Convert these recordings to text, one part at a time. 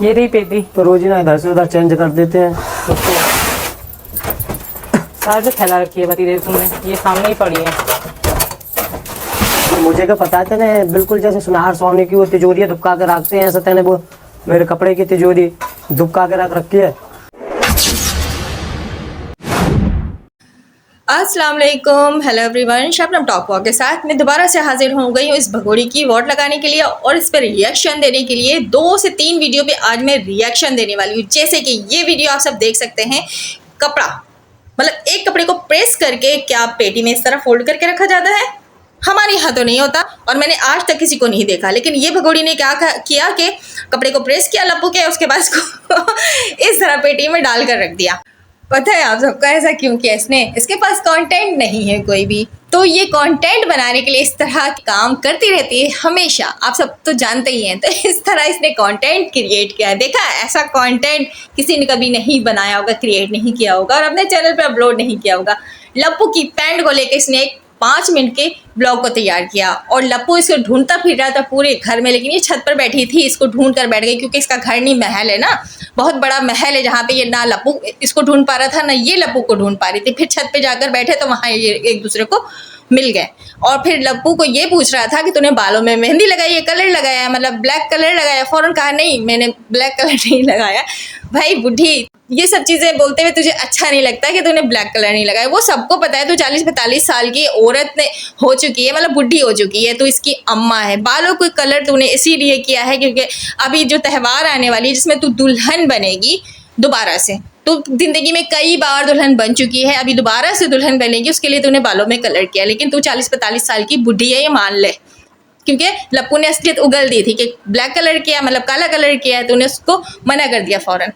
ये रही पेटी। तो रोज ही ना इधर से उधर चेंज कर देते हैं उसको। सारे फैला रखी है भतीजे तुमने, ये सामने ही पड़ी है। मुझे क्या पता था ना, बिल्कुल जैसे सुनार सोने की वो तिजोरी दुबका के रखते हैं, ऐसा तेने वो मेरे कपड़े की तिजोरी दुबका के रख रखी है। अस्सलाम वालेकुम, hello everyone. Shabnam talk walk के साथ मैं दोबारा से हाजिर हो गई हूँ इस भगोड़ी की वोट लगाने के लिए और इस पर रिएक्शन देने के लिए। 2 से 3 वीडियो पे आज मैं रिएक्शन देने वाली हूँ। जैसे कि ये वीडियो आप सब देख सकते हैं, कपड़ा मतलब एक कपड़े को प्रेस करके क्या पेटी में इस तरह फोल्ड करके रखा जाता है। हमारे यहाँ तो नहीं होता और मैंने आज तक किसी को नहीं देखा, लेकिन ये भगोड़ी ने क्या किया कि कपड़े को प्रेस किया लप्पू के, उसके बाद इसको इस तरह पेटी में डाल कर रख दिया। पता है आप सबको ऐसा क्यों किया इसने? इसके पास कंटेंट नहीं है कोई भी, तो ये कंटेंट बनाने के लिए इस तरह के काम करती रहती है हमेशा, आप सब तो जानते ही हैं। तो इस तरह इसने कंटेंट क्रिएट किया है। देखा, ऐसा कंटेंट किसी ने कभी नहीं बनाया होगा, क्रिएट नहीं किया होगा और अपने चैनल पे अपलोड नहीं किया होगा। लप्पू की पैंट को लेकर इसने 5 मिनट के ब्लॉग को तैयार किया और लप्पू इसको ढूंढता फिर रहा था पूरे घर में, लेकिन ये छत पर बैठी थी, इसको ढूंढ कर बैठ गई क्योंकि इसका घर नहीं महल है ना, बहुत बड़ा महल है जहाँ पे ये ना लप्पू इसको ढूंढ पा रहा था ना ये लप्पू को ढूंढ पा रही थी। फिर छत पे जाकर बैठे तो वहाँ ये एक दूसरे को मिल गए और फिर लप्पू को ये पूछ रहा था कि तूने बालों में मेहंदी लगाई है, कलर लगाया है, मतलब ब्लैक कलर लगाया। फौरन कहा नहीं, मैंने ब्लैक कलर नहीं लगाया। भाई बुढ़ी, ये सब चीज़ें बोलते हुए तुझे अच्छा नहीं लगता कि तूने ब्लैक कलर नहीं लगाया? वो सबको पता है, तू 40-45 साल की औरत ने हो चुकी है, मतलब बुढ़ी हो चुकी है, तो इसकी अम्मा है। बालों को कलर तूने इसीलिए किया है क्योंकि अभी जो त्यौहार आने वाली है जिसमें तू दुल्हन बनेगी दोबारा से, तो जिंदगी में कई बार दुल्हन बन चुकी है, अभी दोबारा से दुल्हन बनेगी, उसके लिए तूने बालों में कलर किया। लेकिन तू 40-45 साल की बुढ़ी है, ये मान ले, क्योंकि लप्पू ने असलियत उगल दी थी कि ब्लैक कलर किया मतलब काला कलर किया है, तूने उसको मना कर दिया फौरन।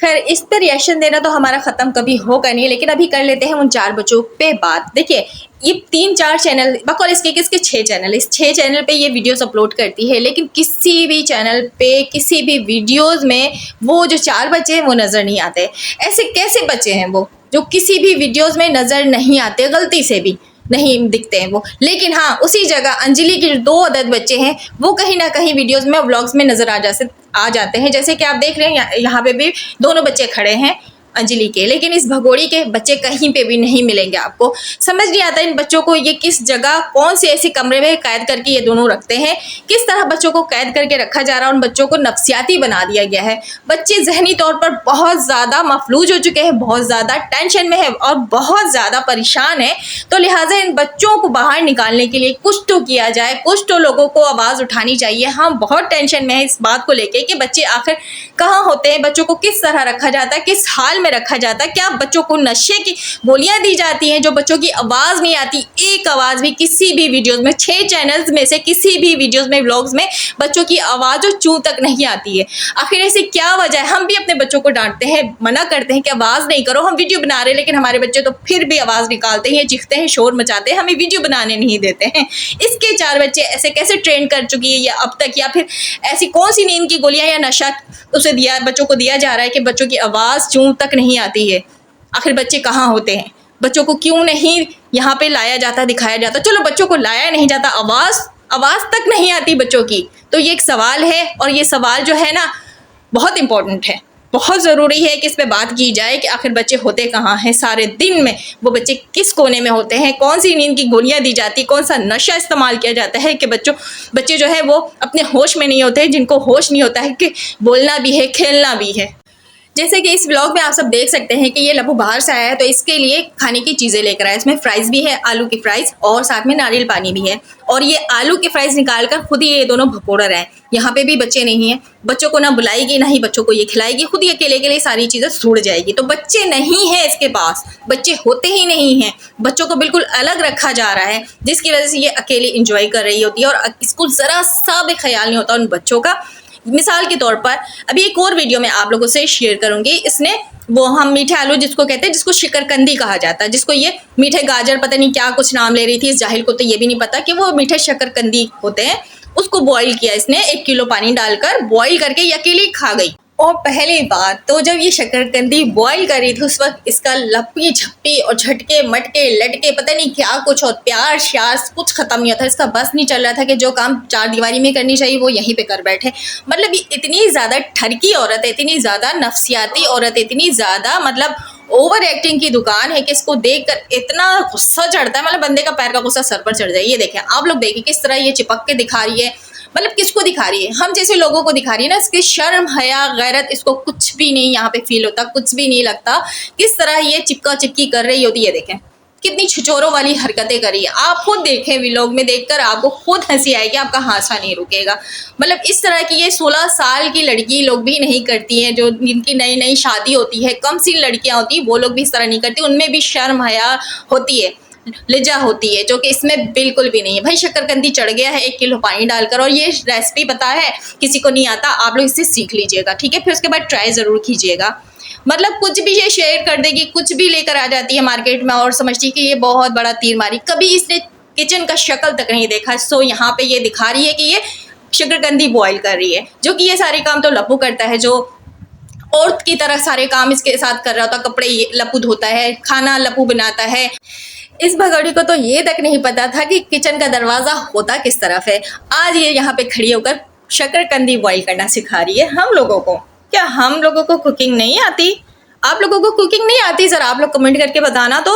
खैर, इस पर रिएक्शन देना तो हमारा ख़त्म कभी होगा नहीं, लेकिन अभी कर लेते हैं उन 4 बच्चों पे बात। देखिए, ये 3-4 चैनल बकौल इसके 6 चैनल, इस 6 चैनल पे ये वीडियोस अपलोड करती है, लेकिन किसी भी चैनल पे किसी भी वीडियोस में वो जो 4 बच्चे हैं वो नज़र नहीं आते। ऐसे कैसे बच्चे हैं वो जो किसी भी वीडियोज़ में नज़र नहीं आते, गलती से भी नहीं दिखते हैं वो। लेकिन हाँ, उसी जगह अंजलि के जो 2 अदद बच्चे हैं वो कहीं ना कहीं वीडियोस में व्लॉग्स में नज़र आ जाते हैं। जैसे कि आप देख रहे हैं यहाँ पे भी दोनों बच्चे खड़े हैं अंजलि के, लेकिन इस भगोड़ी के बच्चे कहीं पे भी नहीं मिलेंगे आपको। समझ नहीं आता इन बच्चों को ये किस जगह कौन से ऐसे कमरे में कैद करके ये दोनों रखते हैं, किस तरह बच्चों को कैद करके रखा जा रहा है। उन बच्चों को नफ्सियाती बना दिया गया है। बच्चे जहनी तौर पर बहुत ज़्यादा मफलूज हो चुके हैं, बहुत ज़्यादा टेंशन में है और बहुत ज़्यादा परेशान है। तो लिहाजा इन बच्चों को बाहर निकालने के लिए कुछ तो किया जाए, कुछ तो लोगों को आवाज़ उठानी चाहिए। हम बहुत टेंशन में है इस बात को लेकर कि बच्चे आखिर कहाँ होते हैं, बच्चों को किस तरह रखा जाता है, किस हाल में रखा जाता है। क्या बच्चों को नशे की गोलियां दी जाती हैं जो बच्चों की आवाज़ नहीं आती? एक आवाज़ भी किसी भी वीडियोस में, 6 चैनल्स में से किसी भी वीडियोस में, व्लॉग्स में बच्चों की आवाज़ और चूं तक नहीं आती है। आखिर ऐसी क्या वजह है? हम भी अपने बच्चों को डांटते हैं, मना करते हैं कि आवाज़ नहीं करो, हम वीडियो बना रहे हैं, लेकिन हमारे बच्चे तो फिर भी आवाज़ निकालते हैं, चीखते हैं, शोर मचाते हैं, हमें वीडियो बनाने नहीं देते हैं। इसके 4 बच्चे ऐसे कैसे ट्रेन कर चुकी है या अब तक, या फिर ऐसी कौन सी नींद की गोलियां या नशा उसे बच्चों को दिया जा रहा है कि बच्चों की आवाज़ चूं तक नहीं आती है? आखिर बच्चे कहाँ होते हैं? बच्चों को क्यों नहीं यहाँ पे लाया जाता, दिखाया जाता? चलो बच्चों को लाया नहीं जाता, आवाज़ तक नहीं आती बच्चों की, तो ये एक सवाल है और ये सवाल जो है ना बहुत इम्पोर्टेंट है, बहुत ज़रूरी है कि इस पे बात की जाए कि आखिर बच्चे होते कहाँ हैं सारे दिन में, वो बच्चे किस कोने में होते हैं, कौन सी नींद की गोलियां दी जाती, कौन सा नशा इस्तेमाल किया जाता है कि बच्चे जो है वो अपने होश में नहीं होते, जिनको होश नहीं होता है कि बोलना भी है, खेलना भी है। जैसे कि इस व्लॉग में आप सब देख सकते हैं कि ये लप्पू बाहर से आया है तो इसके लिए खाने की चीज़ें लेकर आया है। इसमें फ्राइज़ भी है, आलू की फ्राइज़ और साथ में नारियल पानी भी है। और ये आलू की फ्राइज़ निकाल कर खुद ही ये दोनों भगोड़ रहे हैं। यहाँ पे भी बच्चे नहीं हैं, बच्चों को ना बुलाएगी ना ही बच्चों को ये खिलाएगी, खुद ही अकेले के लिए सारी चीज़ें छोड़ जाएगी। तो बच्चे नहीं हैं इसके पास, बच्चे होते ही नहीं हैं। बच्चों को बिल्कुल अलग रखा जा रहा है जिसकी वजह से ये अकेले इंजॉय कर रही होती है और इसको ज़रा सा भी ख्याल नहीं होता उन बच्चों का। मिसाल के तौर पर अभी एक और वीडियो मैं आप लोगों से शेयर करूंगी। इसने वो हम मीठे आलू जिसको कहते हैं, जिसको शिकरकंदी कहा जाता है, जिसको ये मीठे गाजर पता नहीं क्या कुछ नाम ले रही थी, इस जाहिल को तो ये भी नहीं पता कि वो मीठे शकरकंदी होते हैं। उसको बॉईल किया इसने, 1 किलो पानी डालकर बॉईल करके ये अकेली खा गई और पहली बात तो जब ये शकरकंदी बॉईल करी थी उस वक्त इसका लपी झप्पी और झटके मटके लटके पता नहीं क्या कुछ और प्यार श्यार कुछ खत्म नहीं होता। इसका बस नहीं चल रहा था कि जो काम चार दीवारी में करनी चाहिए वो यहीं पे कर बैठे। मतलब ये इतनी ज़्यादा ठरकी औरत है, इतनी ज़्यादा नफसियाती औरत है, इतनी ज़्यादा मतलब ओवर एक्टिंग की दुकान है कि इसको देखकर इतना गुस्सा चढ़ता है, मतलब बंदे का पैर का गुस्सा सर पर चढ़ जाए। ये देखें आप लोग, देखिए किस तरह ये चिपक के दिखा रही है। मतलब किसको दिखा रही है? हम जैसे लोगों को दिखा रही है ना। इसकी शर्म हया गैरत इसको कुछ भी नहीं यहाँ पे फील होता, कुछ भी नहीं लगता। किस तरह ये चिपका चिपकी कर रही होती है। देखें कितनी छिचोरों वाली हरकतें करी है। आप खुद देखें, व्लॉग में देखकर आपको खुद हंसी आएगी, आपका हासा नहीं रुकेगा। मतलब इस तरह की ये 16 साल की लड़की लोग भी नहीं करती हैं, जो जिनकी नई नई शादी होती है, कम सी लड़कियां होती हैं, वो लोग भी इस तरह नहीं करती। उनमें भी शर्म हया होती है, लिजा होती है, जो कि इसमें बिल्कुल भी नहीं है। भाई शकरकंदी चढ़ गया है 1 किलो पानी डालकर, और ये रेसिपी पता है किसी को नहीं आता, आप लोग इससे सीख लीजिएगा, ठीक है। फिर उसके बाद ट्राई ज़रूर कीजिएगा। मतलब कुछ भी ये शेयर कर देगी, कुछ भी लेकर आ जाती है मार्केट में और समझती है कि ये बहुत बड़ा तीर मारी। कभी इसने किचन का शक्ल तक नहीं देखा। सो यहाँ पे ये दिखा रही है कि ये शकरकंदी बॉईल कर रही है, जो कि ये सारे काम तो लप्पू करता है, जो औरत की तरह सारे काम इसके साथ कर रहा होता। कपड़े लप्पू धोता है, खाना लप्पू बनाता है। इस भगोड़ी को तो ये तक नहीं पता था कि किचन का दरवाज़ा होता किस तरफ है। आज ये यहाँ पे खड़ी होकर शकरकंदी बॉईल करना सिखा रही है हम लोगों को। क्या हम लोगों को कुकिंग नहीं आती? आप लोगों को कुकिंग नहीं आती? ज़रा आप लोग कमेंट करके बताना। तो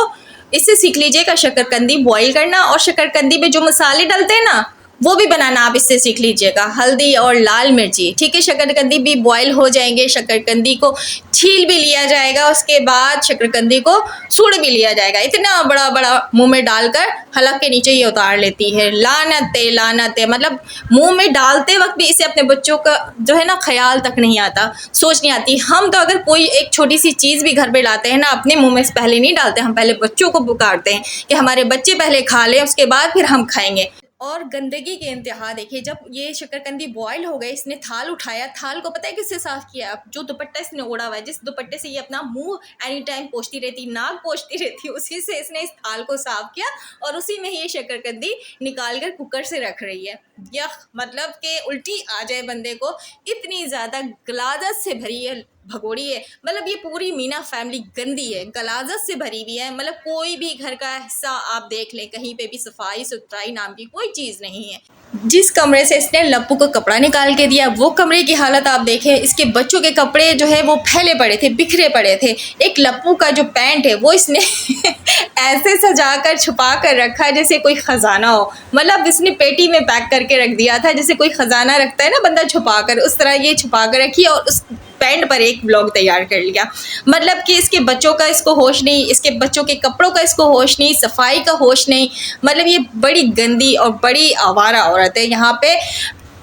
इससे सीख लीजिएगा शकरकंदी बॉईल करना, और शकरकंदी में जो मसाले डलते हैं ना वो भी बनाना आप इससे सीख लीजिएगा। हल्दी और लाल मिर्ची, ठीक है। शकरकंदी भी बॉईल हो जाएंगे, शकरकंदी को छील भी लिया जाएगा, उसके बाद शकरकंदी को सूड़ भी लिया जाएगा। इतना बड़ा बड़ा मुंह में डालकर हलक के नीचे ये उतार लेती है। लानत है। मतलब मुंह में डालते वक्त भी इसे अपने बच्चों का जो है ना ख्याल तक नहीं आता, सोच नहीं आती। हम तो अगर कोई एक छोटी सी चीज़ भी घर पे लाते हैं ना, अपने मुंह में पहले नहीं डालते, हम पहले बच्चों को पुकारते हैं कि हमारे बच्चे पहले खा लें, उसके बाद फिर हम खाएंगे। और गंदगी के इंतहा देखिए, जब ये शकरकंदी बॉयल हो गए, इसने थाल उठाया। थाल को पता है किससे साफ़ किया? जो दुपट्टा इसने ओढ़ा हुआ है, जिस दुपट्टे से ये अपना मुंह एनी टाइम पोंछती रहती, नाक पोंछती रहती, उसी से इसने इस थाल को साफ़ किया और उसी में ये शकरकंदी निकाल कर कुकर से रख रही है। यह मतलब कि उल्टी आ जाए बंदे को, इतनी ज़्यादा गलाजत से भरी है भगोड़ी है। मतलब ये पूरी मीना फैमिली गंदी है, गलाजत से भरी हुई है। मतलब कोई भी घर का हिस्सा आप देख लें, कहीं पे भी सफाई सुथराई नाम की कोई चीज़ नहीं है। जिस कमरे से इसने लप्पू को कपड़ा निकाल के दिया, वो कमरे की हालत आप देखें। इसके बच्चों के कपड़े जो है वो फैले पड़े थे, बिखरे पड़े थे। एक लप्पू का जो पैंट है वो इसने ऐसे सजा कर छुपा कर रखा जैसे कोई ख़जाना हो। मतलब इसने पेटी में पैक करके रख दिया था, जैसे कोई ख़जाना रखता है ना बंदा छुपा कर, उस तरह ये छुपा कर रखी और उस पैंट पर एक ब्लॉग तैयार कर लिया। मतलब कि इसके बच्चों का इसको होश नहीं, इसके बच्चों के कपड़ों का इसको होश नहीं, सफाई का होश नहीं। मतलब ये बड़ी गंदी और बड़ी आवारा औरत है। यहाँ पे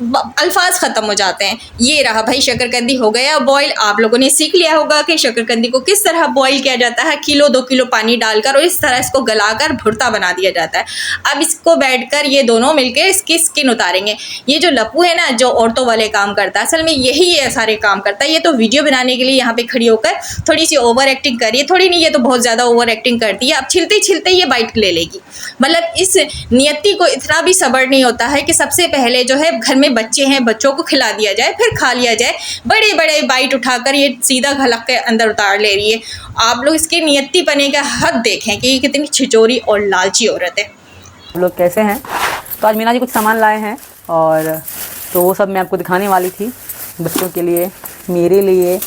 अल्फाज ख़त्म हो जाते हैं। ये रहा भाई, शकरकंदी हो गया बॉईल। आप लोगों ने सीख लिया होगा कि शकरकंदी को किस तरह बॉईल किया जाता है। 1-2 किलो पानी डालकर और इस तरह इसको गलाकर भुर्ता बना दिया जाता है। अब इसको बैठकर ये दोनों मिलकर इसकी स्किन उतारेंगे। ये जो लप्पू है ना, जो औरतों वाले काम करता है, असल में यही ये सारे काम करता है। ये तो वीडियो बनाने के लिए यहाँ पे खड़ी होकर थोड़ी सी ओवर एक्टिंग कर रही है। थोड़ी नहीं, ये तो बहुत ज़्यादा ओवर एक्टिंग करती है। अब छिलते छिलते ये बाइट ले लेगी। मतलब इस नियति को इतना भी सब्र नहीं होता है कि सबसे पहले जो है घर में बच्चे हैं, बच्चों को खिला दिया जाए, फिर खा लिया जाए। बड़े बड़े बाइट उठाकर ये सीधा घलक के अंदर उतार ले रही है। आप लोग इसकी नियति पने का हद देखें कि ये कितनी छिचोरी और लालची औरत है। आप लोग कैसे हैं? तो आज मीना जी कुछ सामान लाए हैं, और तो वो सब मैं आपको दिखाने वाली थी, बच्चों के लिए, मेरे लिए,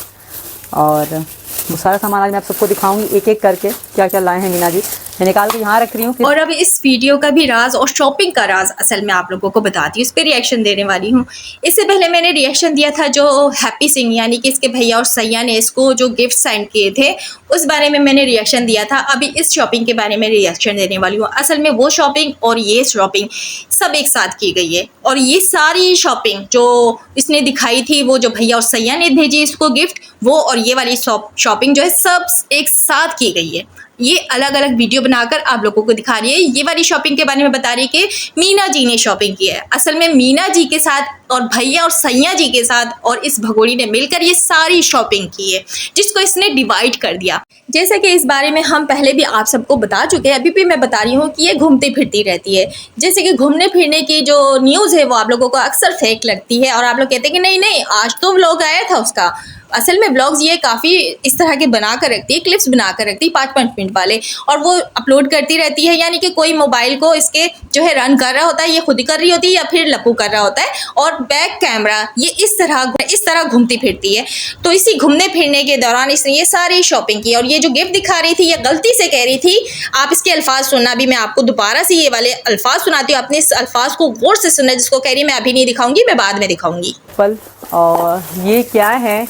और वो सारा सामान आज मैं आप सबको दिखाऊंगी एक एक करके क्या क्या लाए हैं मीना जी। मैं निकाल के यहाँ रख रही हूँ। और अब इस वीडियो का भी राज और शॉपिंग का राज असल में आप लोगों को बताती हूँ, इस पर रिएक्शन देने वाली हूँ। इससे पहले मैंने रिएक्शन दिया था जो हैप्पी सिंह यानी कि इसके भैया और सैया ने इसको जो गिफ्ट सेंड किए थे, उस बारे में मैंने रिएक्शन दिया था। अभी इस शॉपिंग के बारे में रिएक्शन देने वाली हूँ। असल में वो शॉपिंग और ये शॉपिंग सब एक साथ की गई है, और ये सारी शॉपिंग जो इसने दिखाई थी, वो जो भैया और सैया ने भेजी इसको गिफ्ट, वो और ये वाली शॉपिंग जो है सब एक साथ की गई है। ये अलग अलग वीडियो बनाकर आप लोगों को दिखा रही है। ये वाली शॉपिंग के बारे में बता रही है कि मीना जी ने शॉपिंग की है। असल में मीना जी के साथ और भैया और सैया जी के साथ और इस भगोड़ी ने मिलकर ये सारी शॉपिंग की है, जिसको इसने डिवाइड कर दिया। जैसे कि इस बारे में हम पहले भी आप सबको बता चुके हैं, अभी भी मैं बता रही हूँ कि ये घूमती फिरती रहती है। जैसे कि घूमने फिरने की जो न्यूज़ है वो आप लोगों को अक्सर फेक लगती है, और आप लोग कहते हैं कि नहीं नहीं आज तो व्लॉग आया था उसका, असल में ब्लॉग्स ये काफ़ी इस तरह के बना कर रखती है, क्लिप्स बना कर रखती है 5-5 मिनट वाले, और वो अपलोड करती रहती है। यानी कि कोई मोबाइल को इसके जो है रन कर रहा होता है, ये खुद ही कर रही होती है या फिर लप्पू कर रहा होता है, और बैक कैमरा ये इस तरह घूमती फिरती है। तो इसी घूमने फिरने के दौरान इसने ये सारी शॉपिंग की, और ये जो गिफ्ट दिखा रही थी ये गलती से कह रही थी। आप इसके अल्फाज सुनना, भी मैं आपको दोबारा से ये वाले अल्फाज सुनाती हूँ, अपने इस अल्फाज को गौर से सुनना, जिसको कह रही मैं अभी नहीं दिखाऊंगी, मैं बाद में दिखाऊंगी। फल, और ये क्या है,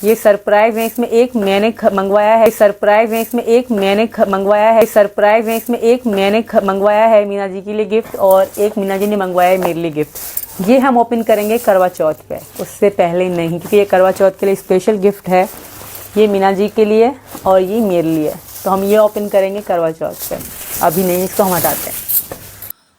ये सरप्राइज है, इसमें एक मैंने मंगवाया है, सरप्राइज है, इसमें एक मैंने मंगवाया है, सरप्राइज है, इसमें एक मैंने मंगवाया है मीना जी के लिए गिफ्ट, और एक मीना जी ने मंगवाया है मेरे लिए गिफ्ट। ये हम ओपन करेंगे करवा चौथ पे, उससे पहले नहीं, क्योंकि ये करवा चौथ के लिए स्पेशल गिफ्ट है। ये मीना जी के लिए और ये मेरे लिए, तो हम ये ओपन करेंगे करवा चौथ पे, अभी नहीं, इसको हम हटाते हैं।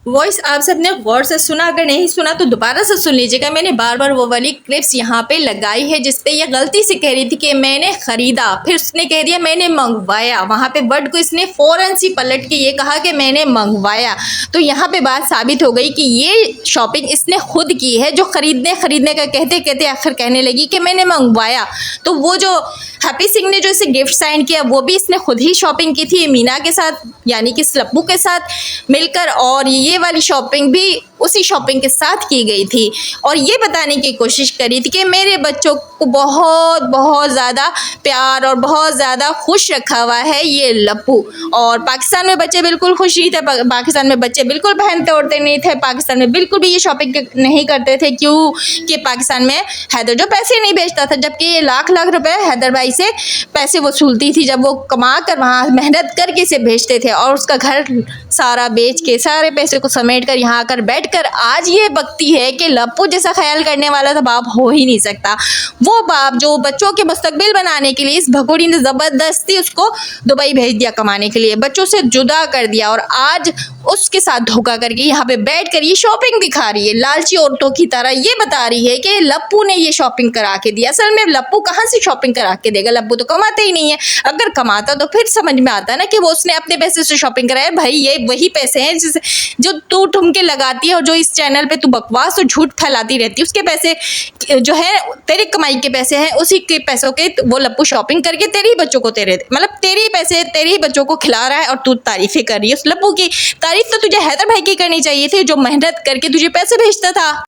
वॉइस आप सबने गौर से सुना, अगर नहीं सुना तो दोबारा से सुन लीजिएगा। मैंने बार बार वो वाली क्लिप्स यहाँ पे लगाई है जिसपे ये गलती से कह रही थी कि मैंने ख़रीदा, फिर उसने कह दिया मैंने मंगवाया। वहाँ पे वर्ड को इसने फ़ौरन सी पलट के ये कहा कि मैंने मंगवाया। तो यहाँ पे बात साबित हो गई कि ये शॉपिंग इसने खुद की है। जो खरीदने का कहते कहते आखिर कहने लगी कि मैंने मंगवाया। तो वो जो हैप्पी सिंह ने जो इसे गिफ्ट साइन किया वो भी इसने खुद ही शॉपिंग की थी मीना के साथ, यानी कि लप्पू के साथ मिलकर, और ये वाली शॉपिंग भी उसी शॉपिंग के साथ की गई थी। और ये बताने की कोशिश करी थी कि मेरे बच्चों को बहुत बहुत ज़्यादा प्यार और बहुत ज़्यादा खुश रखा हुआ है ये लप्पू। और पाकिस्तान में बच्चे बिल्कुल खुश नहीं थे, पाकिस्तान में बच्चे बिल्कुल पहनते ओढ़ते नहीं थे, पाकिस्तान में बिल्कुल भी ये शॉपिंग नहीं करते थे। क्यों कि पाकिस्तान में हैदर जो पैसे नहीं भेजता था, जबकि ये लाख लाख रुपए हैदर भाई से पैसे वसूलती थी, जब वो कमा कर वहाँ मेहनत करके इसे भेजते थे, और उसका घर सारा बेच के सारे पैसे को समेट कर यहाँ आकर बैठ कर आज ये बकती है कि लप्पू जैसा ख्याल करने वाला तो बाप हो ही नहीं सकता। वो बाप जो बच्चों के मुस्तकबिल बनाने के लिए इस भगोड़ी ने ज़बरदस्ती उसको दुबई भेज दिया कमाने के लिए, बच्चों से जुदा कर दिया, और आज उसके साथ धोखा करके यहाँ पे बैठ कर ये शॉपिंग दिखा रही है लालची औरतों की तरह। ये बता रही है कि लप्पू ने ये शॉपिंग करा के दिया। असल में लप्पू कहाँ से शॉपिंग करा के देगा, लप्पू तो कमाते ही नहीं है। अगर कमाता तो फिर समझ में आता ना कि वो उसने अपने पैसे से शॉपिंग कराया। भाई ये वही पैसे हैं जो तू ठुमके लगाती है, और जो इस चैनल पे तू बकवास और झूठ फैलाती रहती है, उसके पैसे जो है तेरी कमाई के पैसे हैं, उसी के पैसों के वो लप्पू शॉपिंग करके तेरे ही बच्चों को तेरे ही पैसे तेरे ही बच्चों को खिला रहा है, और तू तारीफें कर रही है उस लप्पू की। तारीफ तो तुझे हैदर भाई की करनी चाहिए थी, जो मेहनत करके तुझे पैसे भेजता था।